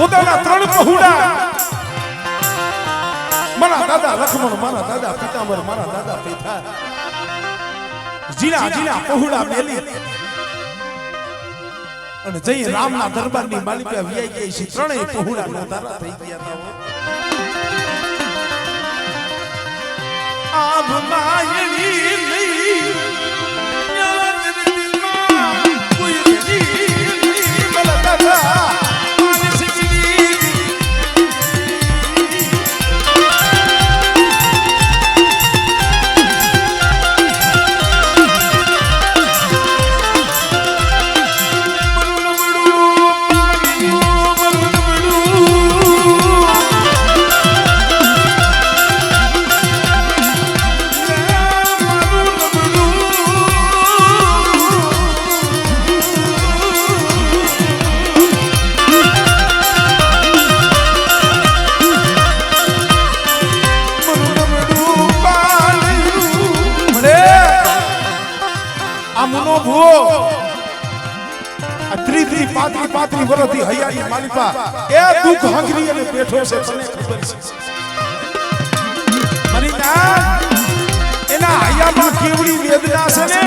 પોતાના 3 પહોળા મારા દાદા લક્ષ્મણ, મારા દાદા પિતાંબર, મારા દાદા પેથા જીણા પહોળા મેલી અને જઈ રામના દરબારની માલિકા વ્યાઈ ગઈ છે. 3 પહોળા નતારા થઈ ગયા હતા. આભ માયની લઈ યાદ દિલમાં કોઈ દી મલા દાદા પાત્રી વરથી હૈયાની માલિકા એ દુઃખ હાંગરી અને બેઠો છે. તને ખબર છે મરીના એના હૈયામાં કેવડી વેદના છે ને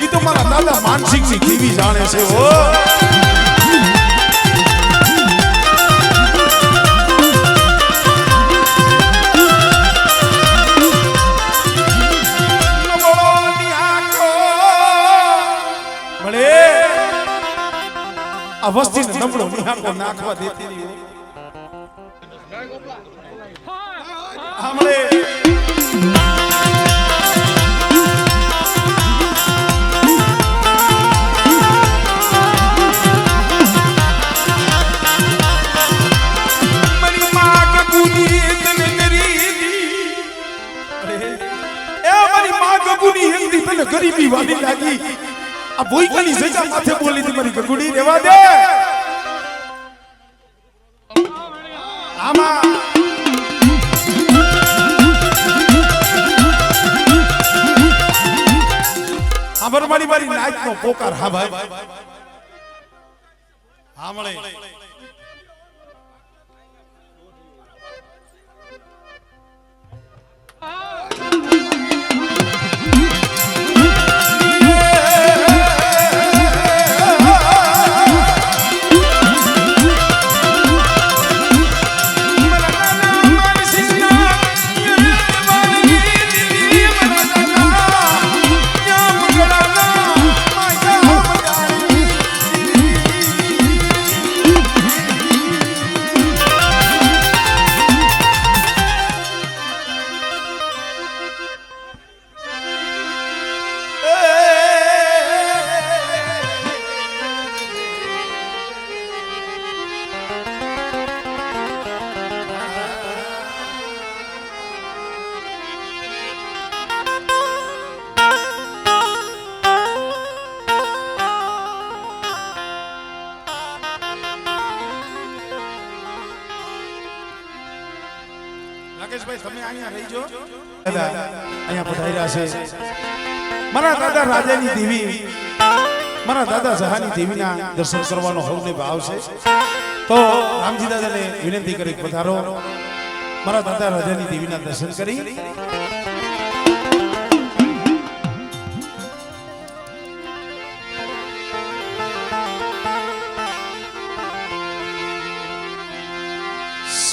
ઈ તો મારા દાદા માનસિંહની કેવી જાણે છે. ઓ આ વસ્તીને નબળો નિહાકો નાખવા દેતી નહીં. હમણે મારી માં ગગુની તને ગરીબી, એ મારી માં ગગુની હિંદી તને ગરીબી વાલી લાગી. આ ભૂઈકાની સજા માથે બોલી હતી મારી ગગુડી, રહેવા દે. આમાં આબર મારી નાચનો પોકાર. હા ભાઈ હામળે રાકેશભાઈ તમે અહીંયા રહીજો. અહીંયા પધાર્યા છે મારા દાદા રાજાની દેવી, મારા દાદા જહાની દેવીના દર્શન કરવાનો સૌને ભાવ છે. તો રામજી દાદાને વિનંતી કરી પધારો, મારા દાદા રાજાની દેવીના દર્શન કરી.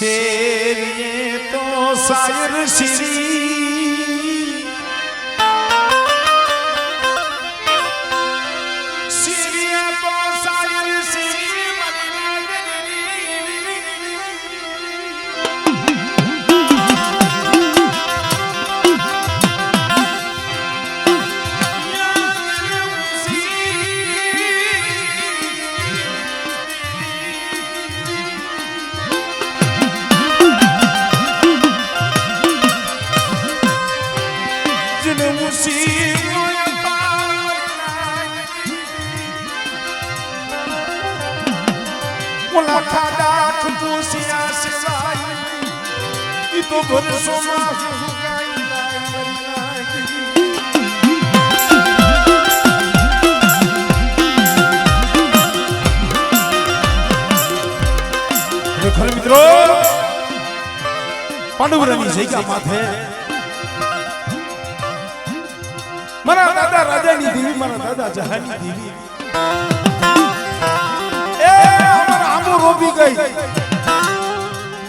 शेरिए तो शायर श्री शेरिए तो शायर श्री तो बरसों મિત્રો પાંડવરાની જગ્યા માથે મારા દાદા રાજાની દેવી મારા દાદા જહાની દેવી એ અમાર આંબો રોપી ગઈ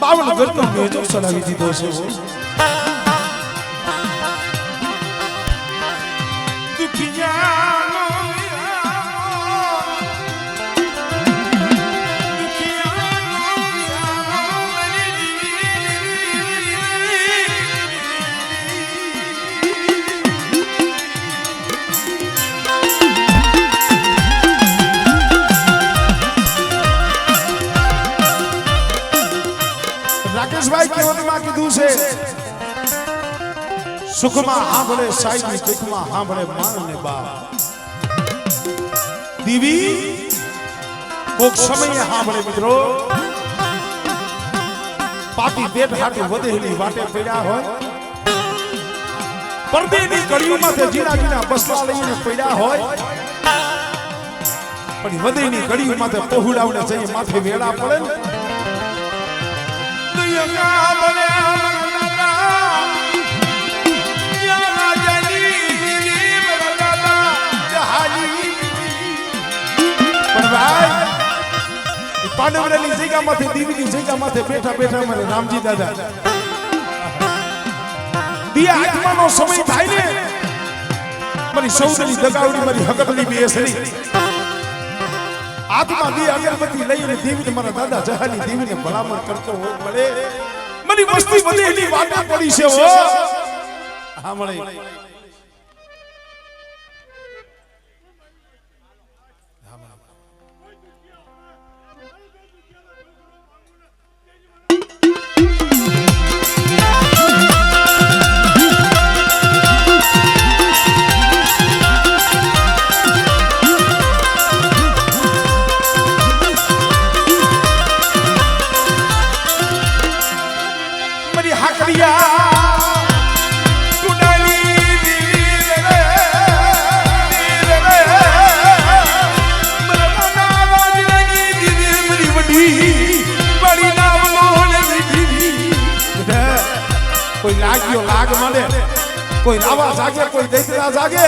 52 ગજનો મેજો ચલાવી દીધો છે રાકેશભાઈ કેવતમાં કીધું છે સુખમાં સાંભળે સાઈની દુઃખમાં સાંભળે માન ને બાપ દીવી કોક સમયે સાંભળે મિત્રો પાટી પેટ હાટુ વધેલી વાટે પડ્યા હોય પરદેની કડીઓમાંથી જીણા જીણા બસલા લઈને પડ્યા હોય પણ વધેની કડીઓમાંથી પહોળાવને જઈ માથે વેળા પડે ને પાંડવરાની જગ્યામાંથી દીવીની જગ્યામાંથી બેઠા બેઠા મને રામજી દાદા દિયા આત્માનો સમય થાય ને મારી સૌદરી દગાવડી મારી હકતની બેસરી આત્મા દી અગરબત્તી લઈને દેવીને મારા દાદા જહાની દેવીને ભલામણ કરતો હોય મળે મારી વસ્તી બધી એની વાટા પડી છે હો હા મળે કોઈ લાગ્યો લાગ મળે કોઈ રાવા જાગે કોઈ દૈતરા જાગે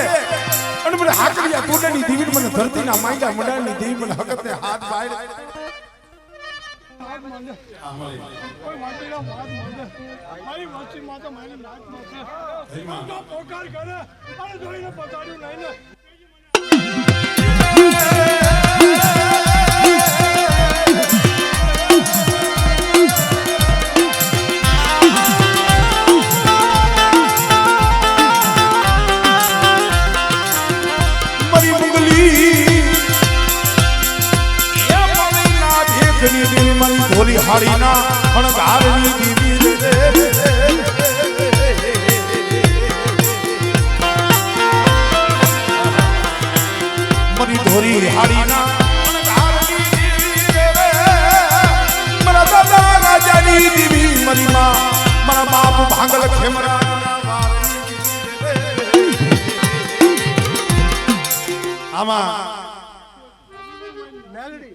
અને મને હાકરિયા કુંડની દીવી મને ધરતીના માંગા મડાની દેવી મને હકતે હાથ બાળ કોઈ માટીના હાથ માંગે મારી વસ્તી માં તો મારી નાક માં તો પોકાર કરે અને જોઈને પતાડ્યું નહીં ને ધોરી હાડીના અણગારની દીવી મરી ધોરી હાડીના અણગારની મારા દાદા રાજાની દીવી મરી માં મારા બાપ ભાંગલ ખેમરા આમાં મેલડી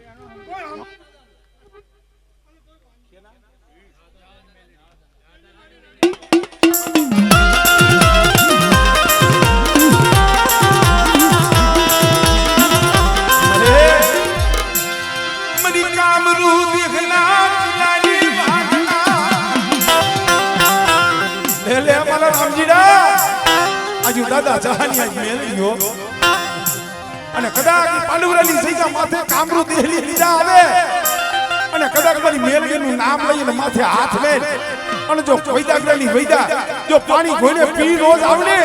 દાદા જહાની આજ મેલ્યો અને કદાચ પાંડવરાની જગ્યા માથે કામરૂ દેહલી લીધા આવે અને કદાચ મારી મેલડીનું નામ લઈને માથે હાથ મેલ અને જો વૈદાગ્રની વૈદા જો પાણી ઘોઈને પી રોજ આવને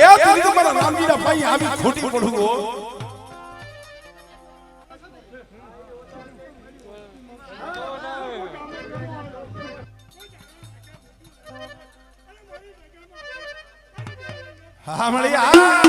એ તો તમારા રામજીના ભાઈ આવી ખોટી પડું હો હા મળી આ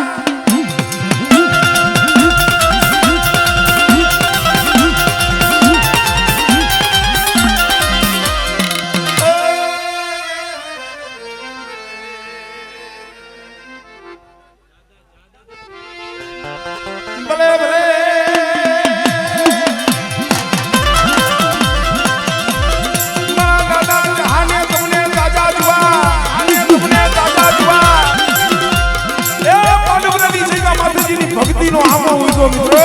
દીકરીનો આમો ઉગો મિત્રો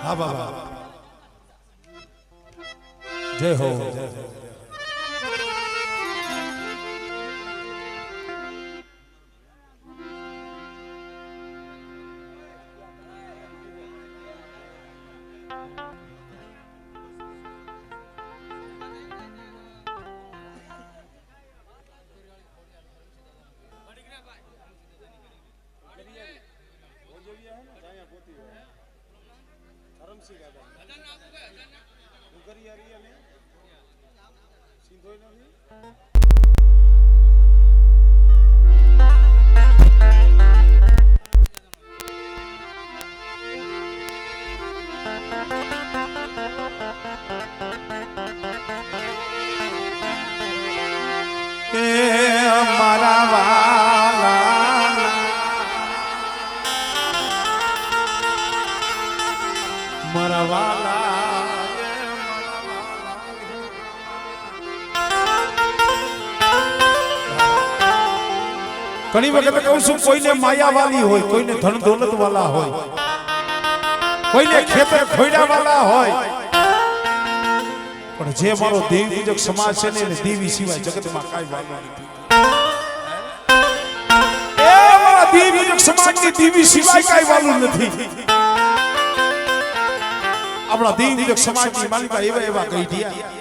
હા બાબા જય હો ઘણી વખત કહું છું કોઈને માયાવાળી હોય કોઈને ધન દોલત વાળા હોય કોઈને ખેતર ખોયડા વાળા હોય પણ જે મારો દેવ પૂજક સમાજ છે ને એને દેવી સિવાય જગતમાં કાંઈ વાલો નથી એ મારા દેવ પૂજક સમાજની દેવી સિવાય કાંઈ વાલું નથી આપણા દેવ પૂજક સમાજની માલિકા એવા એવા કહી દિયા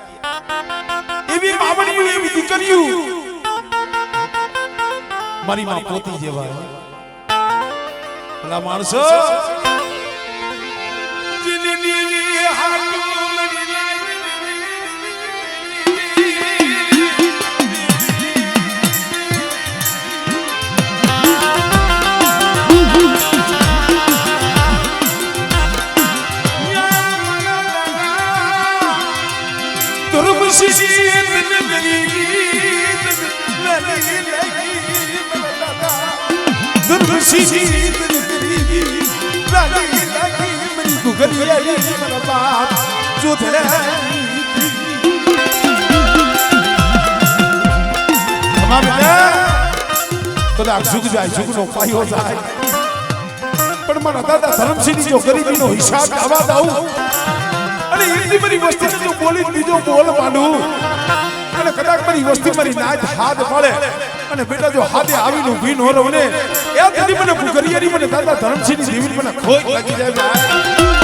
એવી મામણીઓ એવી દીકરીઓ મારી માં પોતી જેવા ભલા માણસો કદાચ ઝુક જાય ઝુકનો પાયો જાય પણ મારા દાદા ધરમસિંહની જો ગરીબીનો હિસાબ આવા દઉં અને એટલી બધી વસ્તીને જો બોલી બીજો બોલ માંડું અને કદાચ મારી વસ્તી મારી નાચ હાથ મળે અને બેટા જો હાથે આવીને ઊભી નો રહું ને એ તેથી મને કુકરિયાની મને દાદા ધરમસિંહની દેવી મને ખોટ લાગી જાય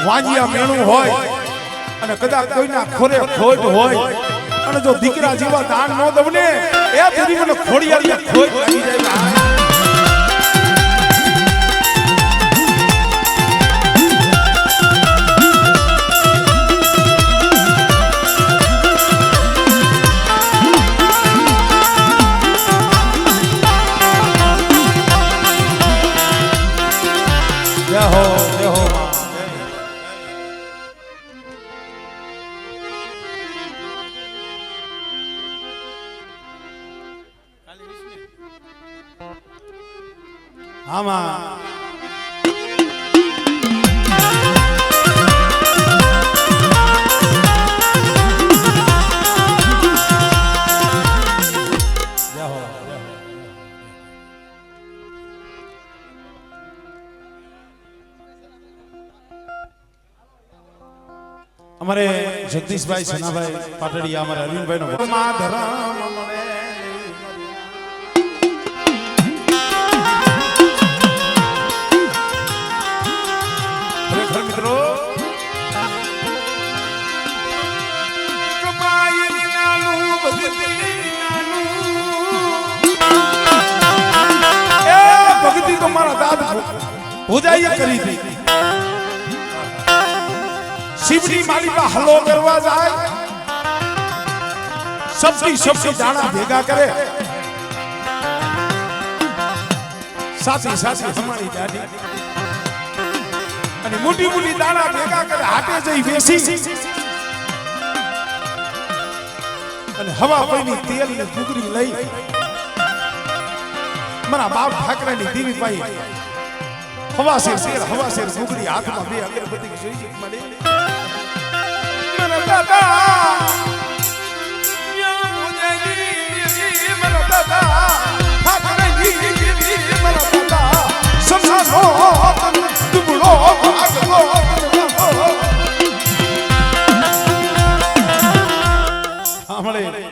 વાંજિયા મેણું હોય અને કદાચ કોઈના ખોરે ખોટ હોય અને જો દીકરા જેવા દાન ન દઉં ને એ સુધી મને ખોડિયારી ખોટ લાગી જાય આમાં અમારે જગદીશભાઈ સનાભાઈ પાટડિયા અમારે અરવિંદભાઈ નો પૂજાઈએ કરી હતી શિવની માલિકા હલો કરવા જાય સબથી દાણા ભેગા કરે સાથી હમારી દાઢી અને મોટી દાણા ભેગા કરે હાટે જઈ બેસી અને હવા પૈની તેલની ઘૂઘરી લઈ મારા બાપ ઠાકરાની દેવી પાઈ હવા શેર ઘૂઘરી હાથમાં બે અગરબત્તી જોઈ મળે મારા દાદા મારા દાદા સંસારો દુબળો ભાગલો સાંભળે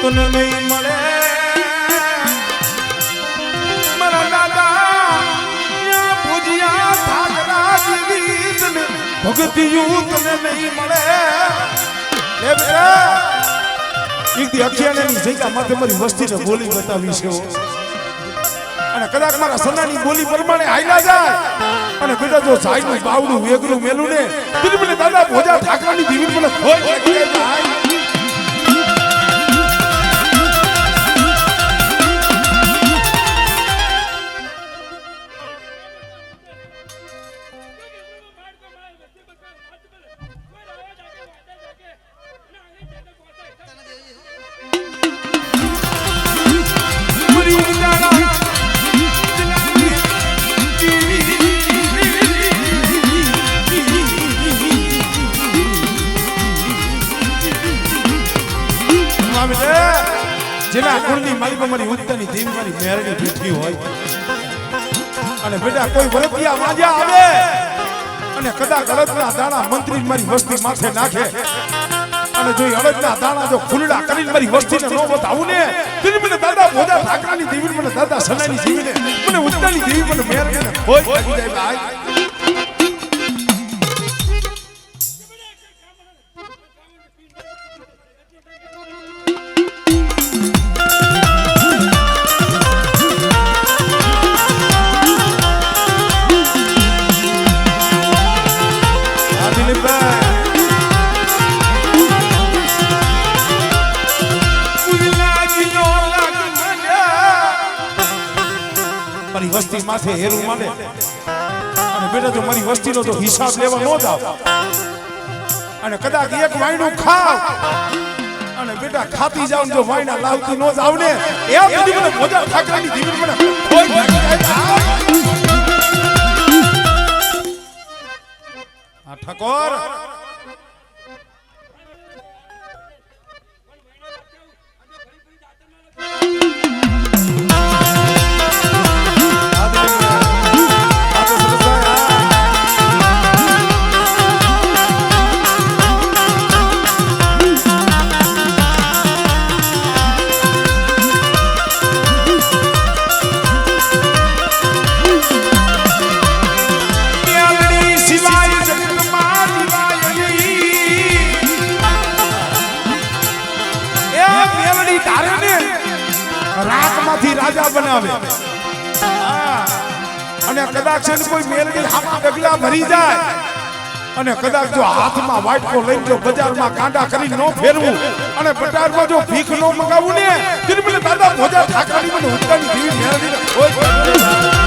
તને નહીં મળે મારા દાદા ભુજિયા ઠાકરા જેવી તને ભગતિયું તને નહીં મળે એ બેટા એક દી અખિયાણાની જગ્યા માથે મારી વસ્તીને બોલી બતાવી છે અને કદાચ મારા સનાની બોલી પ્રમાણે હાલ્યા જાય અને બેટા જો સાઈનું બાવડું વેગરું મેલું ને તું મને દાદા ભોજા ઠાકરાની દીવી મને ખોઈ જાય જેના કુળની માલિકો મારી ઉત્તરની દેવી મારી મેરડી બેઠી હોય અને બેટા કોઈ વરતિયા વાજ્યા આવે અને કદાચ અડદના દાણા મંત્રી મારી વસ્તી માથે નાખે અને જો અડદના દાણા જો ફૂલડા કરીને મારી વસ્તીને ન બતાવું ને તો મને દાદા ભોજા ઠાકરાની દેવી મને દાદા સનાની દેવીને મને ઉત્તરની દેવી મને મેરડીને હોય થઈ જાય ભાઈ વસ્તી માથે હેરું માંડે અને બેટા જો મારી વસ્તીનો તો હિસાબ લેવા ન જાવ અને કદાચ એક વાયણું ખાવ અને બેટા ખાતી જાવ જો વાયણા લાવતી ન જાવ ને એ બધી મને ભોજા ઠાકરાની દીવી મને કોઈ આ ઠાકોર રાજા બનાવે અને કદાચ કોઈ મેલડી હાથમાં ડગલા ભરી જાય અને કદાચ જો હાથમાં વાટકો લઈને જો બજારમાં કાંડા કરી ન ફેરવું અને બજારમાં જો ભીખ ન મગાવું ને તો મને દાદા ભોજા ઠાકરાની મને ઉત્તરની દેવી મેલડીને કોઈ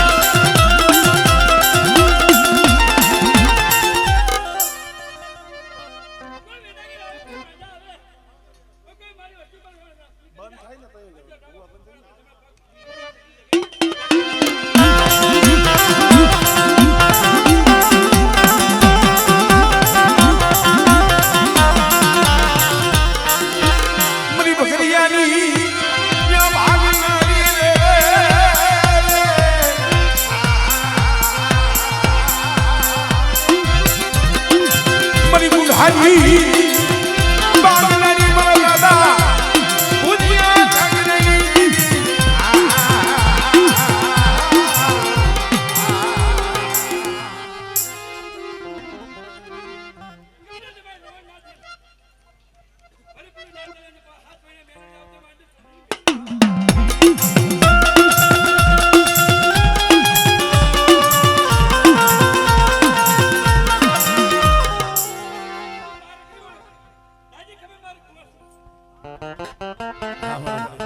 હા, બરાબર.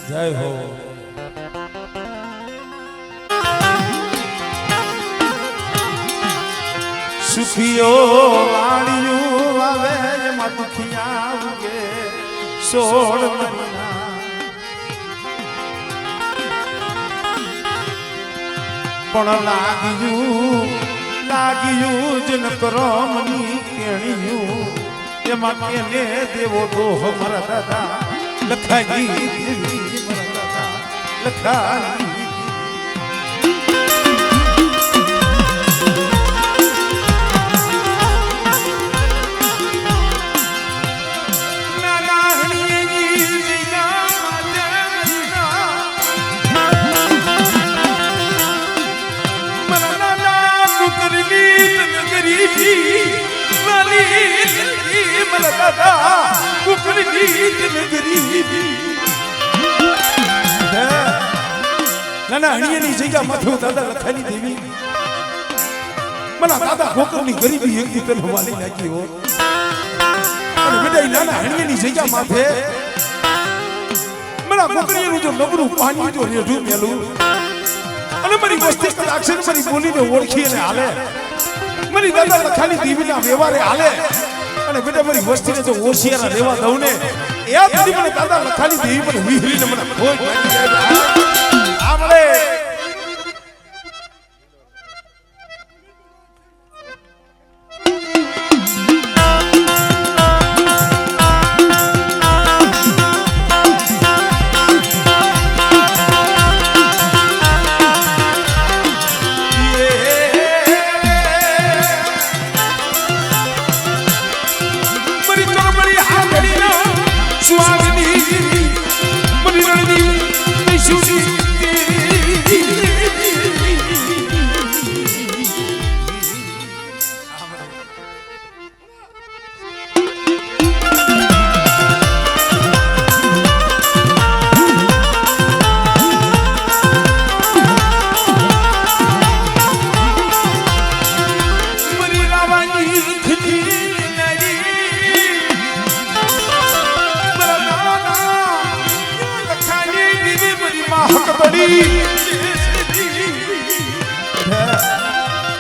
જય હો. સુખીઓ વાળિયું આવે એમાં દુખિયા ઉગે સોળ મહિના. પણ લાગ્યું જન કરમની કેણિયું એમાં કેને દેવો તો મારા દાદા લખાઈ દેવી મારા દાદા લખાઈ. નાના હણિયાની જગ્યા માથે દાદા લખાની દેવી મને દાદા ગોકરની ગરીબી એક દીકર હવાલી નાખી હો. અને બેટા નાના હણિયાની જગ્યા માથે મને ગોકરીનું જો નબળું પાણી જો રેઢું મેલું અને મારી વસ્તી અક્ષર મારી બોલીને ઓળખી અને હાલે મારી દાદા લખાની દેવીના વ્યવહારે હાલે અને બેટા મારી વસ્તીને જો ઓશિયારા રહેવા દઉં ને એ બધી મને દાદા લખાની દેવી મને વિહરીને મને ખોજ લાગી જાય. આપણે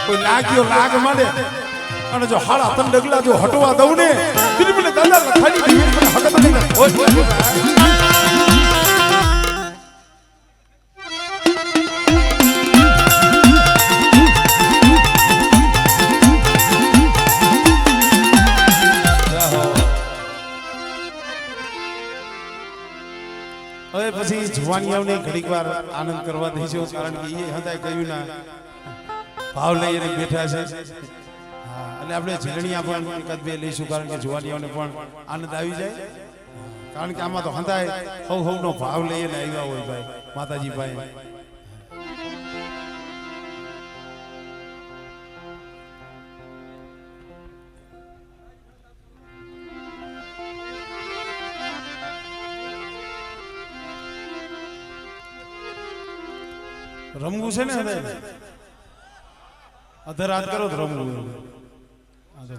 કોઈ લાગ્યો લાગ માંડે અને જો હાડા તન ડગલા જો હટવા દઉં ને તેથી મને દાદા લખાની દેવી મને હકત નહીં. હવે પછી જુવાનિયાઓને ઘડીક વાર આનંદ કરવા દઈશો કારણ કે એ હતા કહ્યું ના ભાવ લઈને બેઠા છે. હા, એટલે આપણે ઝીલણિયા પણ એકાદ બે લઈશું કારણ કે જુવાનિયાઓને પણ આનંદ આવી જાય કારણ કે આમાં તો હંધાય હવનો ભાવ લઈને આવ્યા હોય ભાઈ માતાજી ભાઈ. રમવું છે ને હવે અધરાત કરો તો રમવું.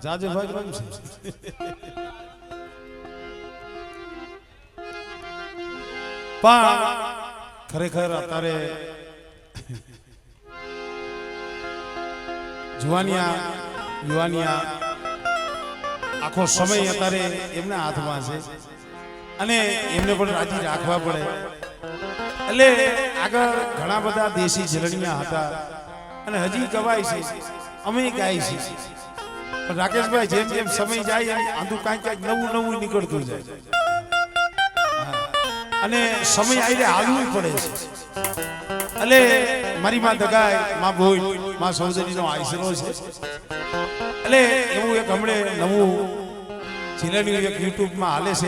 જાજે ભાઈ રમશે. પણ ખરેખર અત્યારે યુવાનિયા આખો સમય અત્યારે એમના હાથમાં છે અને એમને પણ રાજી રાખવા પડે. એટલે આગળ ઘણા બધા દેશી ઝલણિયા હતા અને હજી ગવાય છે અમે ગાય છે પણ રાકેશભાઈ જેમ જેમ સમય જાય એમ આંધું કાંઈક નવું નીકળતું જાય અને સમય આવીને હાલવું પડે છે. એટલે મારી માં દગાય માં બોલ માં સૌજરીનો આશરો છે. એટલે એવું એક હમણે નવું ઝીલણિયું એક યુટ્યુબમાં હાલે છે